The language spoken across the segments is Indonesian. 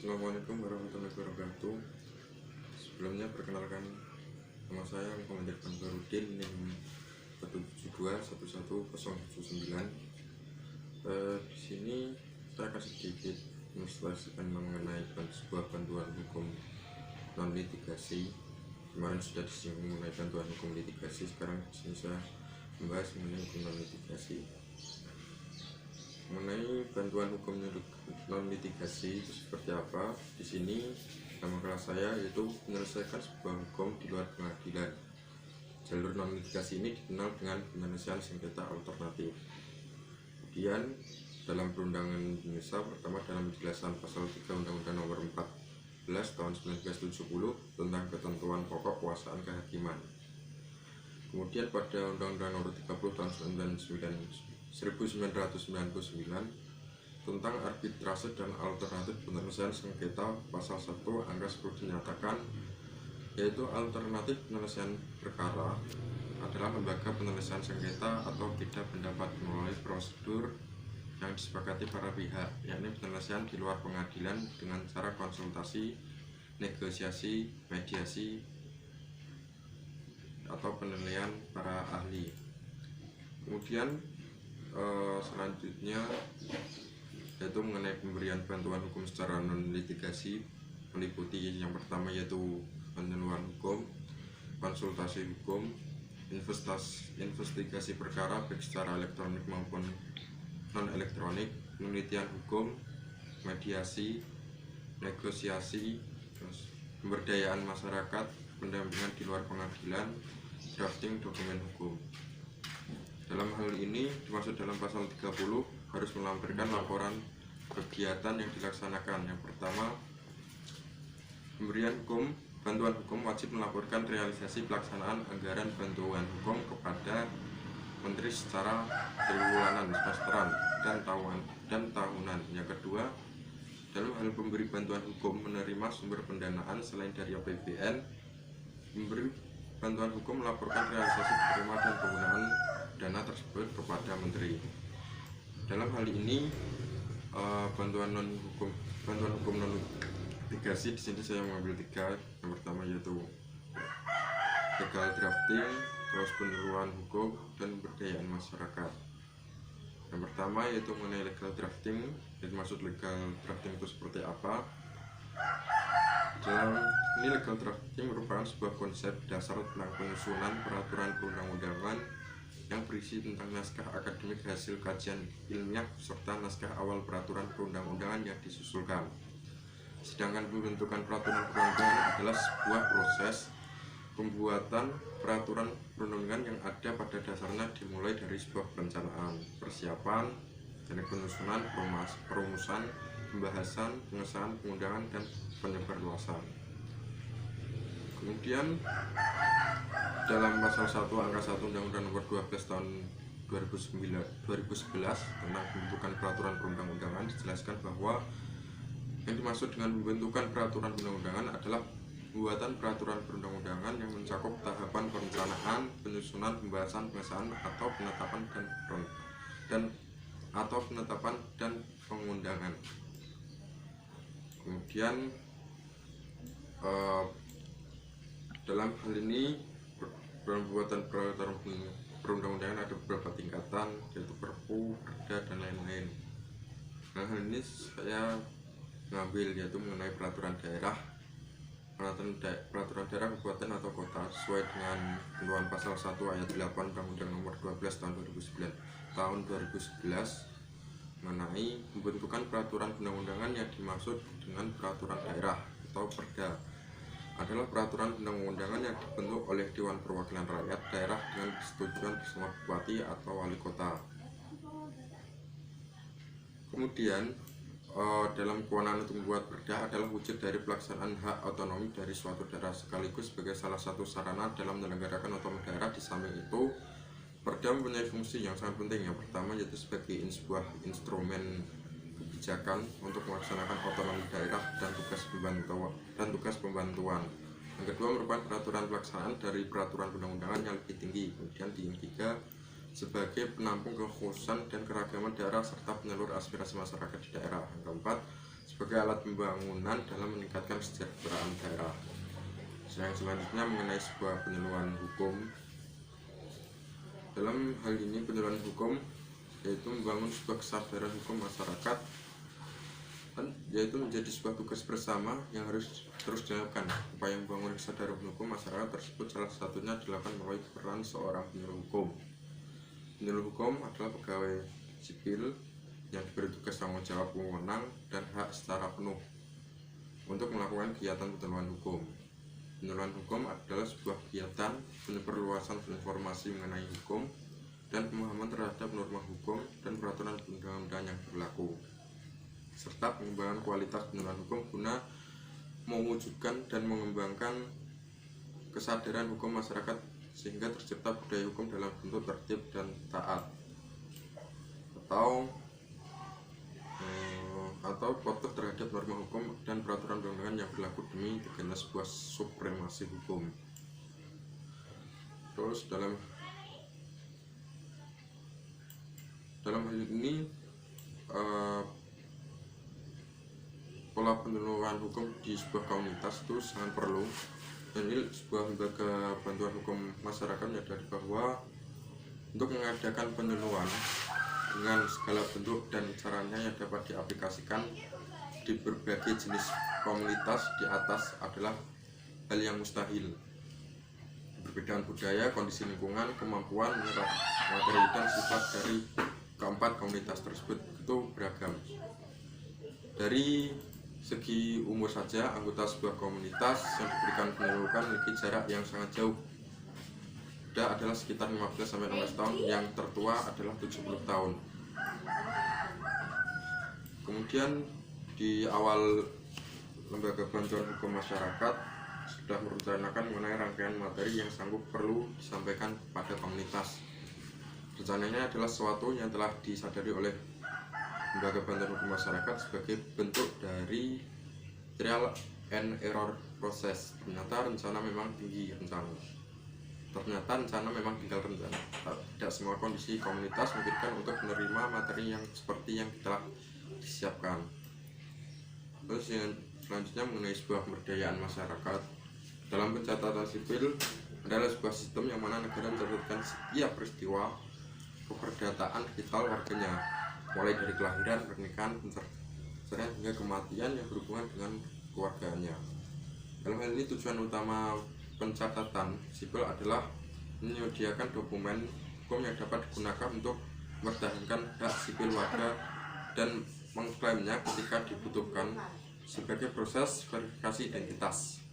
Assalamualaikum warahmatullahi wabarakatuh. Sebelumnya perkenalkan, nama saya Muhammad Irfan Barudin, NIM 1721179. Di sini saya akan sedikit menjelaskan mengenai sebuah bantuan hukum non litigasi. Kemarin sudah disinggung mengenai bantuan hukum litigasi, sekarang di sini saya membahas mengenai hukum non litigasi. Mengenai bantuan hukum non litigasi itu seperti apa? Di sini nama kelas saya yaitu menyelesaikan sebuah hukum di luar pengadilan. Jalur non litigasi ini dikenal dengan penyelesaian sengketa alternatif. Kemudian dalam perundangan Indonesia, pertama dalam penjelasan pasal 3 Undang-Undang Nomor 14 Tahun 1970 tentang ketentuan pokok kuasaan kehakiman. Kemudian pada Undang-Undang Nomor 30 Tahun 1999 tentang arbitrase dan alternatif penyelesaian sengketa, pasal 1 angka 10 dinyatakan, yaitu alternatif penyelesaian perkara adalah lembaga penyelesaian sengketa atau beda pendapat melalui prosedur yang disepakati para pihak, yakni penyelesaian di luar pengadilan dengan cara konsultasi, negosiasi, mediasi, atau penilaian para ahli. Kemudian selanjutnya yaitu mengenai pemberian bantuan hukum secara non litigasi, meliputi yang pertama yaitu penyuluhan hukum, konsultasi hukum, investigasi perkara baik secara elektronik maupun non elektronik, penelitian hukum, mediasi, negosiasi, pemberdayaan masyarakat, pendampingan di luar pengadilan, drafting dokumen hukum. Dalam hal ini dimaksud dalam pasal 30 harus melampirkan laporan kegiatan yang dilaksanakan. Yang pertama, pemberian bantuan hukum wajib melaporkan realisasi pelaksanaan anggaran bantuan hukum kepada Menteri secara triwulan, semesteran, dan tahunan. Yang kedua, dalam hal pemberi bantuan hukum menerima sumber pendanaan selain dari APBN, memberi bantuan hukum melaporkan realisasi penerimaan dan penggunaan dana tersebut kepada Menteri. Dalam hal ini bantuan hukum non litigasi di sini saya mengambil 3. Yang pertama yaitu legal drafting, terus penyuluhan hukum, dan pemberdayaan masyarakat. Yang pertama yaitu mengenai legal drafting. Jadi maksud legal drafting itu seperti apa? Dalam ini legal drafting merupakan sebuah konsep dasar tentang penyusunan peraturan perundang-undangan yang berisi tentang naskah akademik hasil kajian ilmiah serta naskah awal peraturan perundang-undangan yang disusulkan. Sedangkan pembentukan peraturan perundang-undangan adalah sebuah proses pembuatan peraturan perundang-undangan yang ada pada dasarnya dimulai dari sebuah perencanaan, persiapan, teknik penyusunan, perumusan, pembahasan, pengesahan, pengundangan, dan penyebarluasan. Kemudian dalam pasal 1 angka 1 Undang-Undang Nomor 12 Tahun 2011 tentang pembentukan peraturan perundang-undangan dijelaskan bahwa yang dimaksud dengan pembentukan peraturan perundang-undangan adalah pembuatan peraturan perundang-undangan yang mencakup tahapan perencanaan, penyusunan, pembahasan, pengesahan, atau penetapan dan pengundangan. Kemudian dalam hal ini pembuatan peraturan perundang-undangan ada beberapa tingkatan, yaitu Perpu, Perda, dan lain-lain. Nah, hal ini saya mengambil yaitu mengenai peraturan daerah kabupaten atau kota sesuai dengan ketentuan pasal 1 ayat 8 Undang-Undang Nomor 12 Tahun 2011 mengenai pembentukan peraturan perundang-undangan. Yang dimaksud dengan peraturan daerah atau Perda adalah peraturan undang-undangan yang dibentuk oleh Dewan Perwakilan Rakyat Daerah dengan persetujuan bersama Bupati atau Wali Kota. Kemudian dalam kewenangan untuk membuat perda adalah wujud dari pelaksanaan hak otonomi dari suatu daerah sekaligus sebagai salah satu sarana dalam menyelenggarakan otonomi daerah. Di samping itu, perda mempunyai fungsi yang sangat penting. Yang pertama yaitu sebagai sebuah instrumen kebijakan untuk melaksanakan otonomi daerah dan tugas pembantuan. Yang kedua merupakan peraturan pelaksanaan dari peraturan perundang-undangan yang lebih tinggi. Kemudian yang ketiga sebagai penampung kekhususan dan keragaman daerah serta penyalur aspirasi masyarakat di daerah. Yang keempat sebagai alat pembangunan dalam meningkatkan kesejahteraan daerah. Yang selanjutnya mengenai sebuah penyuluhan hukum. Dalam hal ini penyuluhan hukum yaitu membangun sebuah kesadaran hukum masyarakat, yaitu menjadi sebuah tugas bersama yang harus terus dilakukan. Upaya membangun kesadaran hukum masyarakat tersebut salah satunya dilakukan melalui peran seorang penyuluh hukum. Penyuluh hukum adalah pegawai sipil yang diberi tugas tanggung jawab, wewenang, dan hak secara penuh untuk melakukan kegiatan penyuluhan hukum. Penyuluhan hukum adalah sebuah kegiatan penyebarluasan informasi mengenai hukum dan pemahaman terhadap norma hukum dan peraturan undang-undang yang berlaku, serta pengembangan kualitas penyuluhan hukum guna mewujudkan dan mengembangkan kesadaran hukum masyarakat sehingga tercipta budaya hukum dalam bentuk tertib dan taat, atau patuh terhadap norma hukum dan peraturan undang-undang yang berlaku demi tegaknya sebuah supremasi hukum. Terus dalam hal ini pola penyuluhan hukum di sebuah komunitas itu sangat perlu. Dan ini sebuah lembaga bantuan hukum masyarakat menyadari bahwa untuk mengadakan penyuluhan dengan segala bentuk dan caranya yang dapat diaplikasikan di berbagai jenis komunitas di atas adalah hal yang mustahil. Perbedaan budaya, kondisi lingkungan, kemampuan menyerap materi dan sifat dari keempat komunitas tersebut itu beragam. Dari segi umur saja, anggota sebuah komunitas yang diberikan penyuluhan memiliki jarak yang sangat jauh. Muda adalah sekitar 15-16 tahun, yang tertua adalah 70 tahun. Kemudian di awal lembaga bantuan hukum masyarakat sudah merencanakan mengenai rangkaian materi yang sanggup perlu disampaikan pada komunitas. Rencananya adalah sesuatu yang telah disadari oleh lembaga bantuan hukum masyarakat sebagai bentuk dari trial and error proses. Ternyata rencana memang tinggal rencana. Tidak semua kondisi komunitas memungkinkan untuk menerima materi yang seperti yang telah disiapkan. Terus yang selanjutnya mengenai sebuah pemberdayaan masyarakat. Dalam pencatatan sipil adalah sebuah sistem yang mana negara mencatatkan setiap peristiwa keperdataan vital warganya, mulai dari kelahiran, pernikahan, perceraian hingga kematian yang berhubungan dengan keluarganya. Dalam hal ini tujuan utama pencatatan sipil adalah menyediakan dokumen hukum yang dapat digunakan untuk mempertahankan hak sipil warga dan mengklaimnya ketika dibutuhkan sebagai proses verifikasi identitas.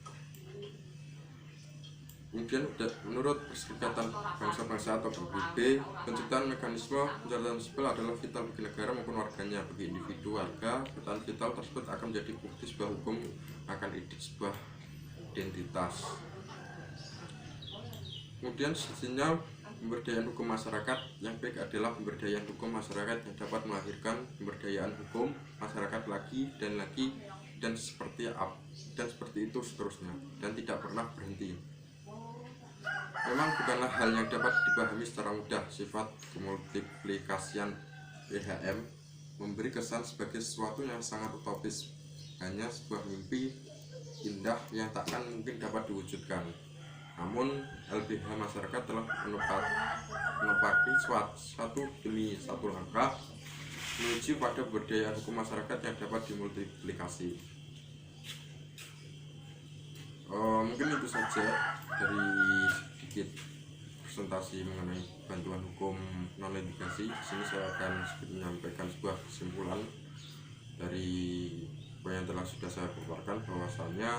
Kemudian menurut Perserikatan Bangsa-Bangsa atau PBB, penciptaan mekanisme pencatatan sipil adalah vital bagi negara maupun warganya. Bagi individu warga, pencatatan vital tersebut akan menjadi bukti sebuah hukum akan sebuah identitas. Kemudian sisinya pemberdayaan hukum masyarakat yang baik adalah pemberdayaan hukum masyarakat yang dapat melahirkan pemberdayaan hukum masyarakat lagi dan seperti itu seterusnya, dan tidak pernah berhenti. Memang bukanlah hal yang dapat dipahami secara mudah. Sifat kemultiplikasian PHM memberi kesan sebagai sesuatu yang sangat utopis, hanya sebuah mimpi indah yang takkan mungkin dapat diwujudkan. Namun LBH masyarakat telah menepati satu demi satu langkah menuju pada pemberdayaan hukum masyarakat yang dapat dimultiplikasi. Mungkin itu saja dari sedikit presentasi mengenai bantuan hukum non litigasi. Di sini saya akan sedikit menyampaikan sebuah kesimpulan dari apa yang sudah saya paparkan, bahwasannya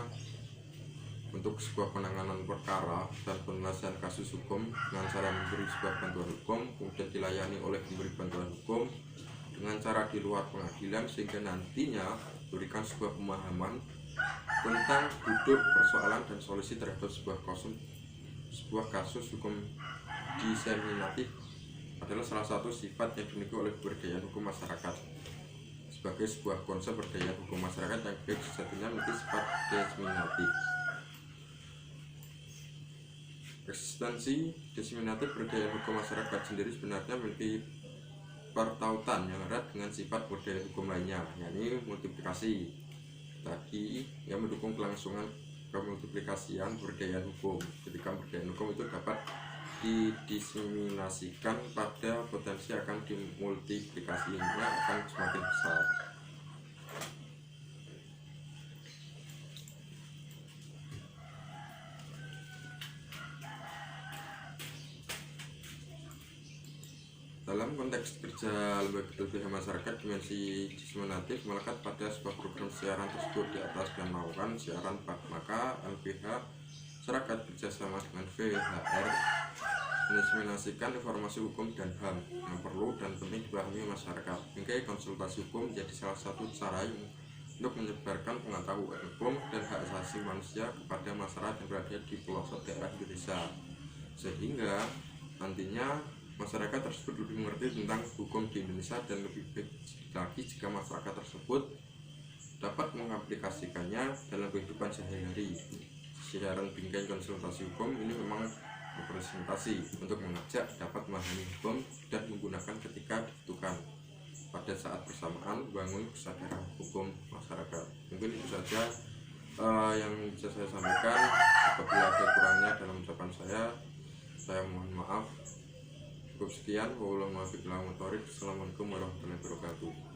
untuk sebuah penanganan perkara dan penyelesaian kasus hukum dengan cara memberi sebuah bantuan hukum, kemudian dilayani oleh pemberi bantuan hukum dengan cara di luar pengadilan, sehingga nantinya memberikan sebuah pemahaman tentang duduk persoalan dan solusi terhadap sebuah kasus hukum diseminatif adalah salah satu sifat yang dimiliki oleh pemberdayaan hukum masyarakat. Sebagai sebuah konsep pemberdayaan hukum masyarakat yang baik sejatinya memiliki sifat diseminatif. Eksistensi diseminatif pemberdayaan hukum masyarakat sendiri sebenarnya memiliki kebertautan yang erat dengan sifat budaya hukum lainnya, yakni multiplikasi. Tadi yang mendukung kelangsungan kemultiplikasian budaya hukum. Ketika budaya hukum itu dapat didiseminasikan pada potensi akan dimultiplikasinya akan semakin besar. Dalam konteks kerja lembaga LBH masyarakat, dimensi diseminatif melekat pada sebuah program siaran tersebut di atas dan melakukan siaran, maka LBH masyarakat bekerjasama dengan VHR mendiseminasikan informasi hukum dan HAM yang perlu dan penting dipahami masyarakat. Bingkai konsultasi hukum menjadi salah satu cara untuk menyebarkan pengetahuan hukum dan hak asasi manusia kepada masyarakat yang berada di pelosok daerah Indonesia, sehingga nantinya masyarakat tersebut lebih mengerti tentang hukum di Indonesia, dan lebih baik lagi jika masyarakat tersebut dapat mengaplikasikannya dalam kehidupan sehari-hari. Siaran bingkai konsultasi hukum ini memang representasi untuk mengajak dapat memahami hukum dan menggunakan ketika dibutuhkan pada saat bersamaan membangun kesadaran hukum masyarakat. Mungkin itu saja yang bisa saya sampaikan. Apabila ada kurangnya dalam ucapan saya mohon maaf. Cukup sekian. Wassalamualaikum warahmatullahi wabarakatuh.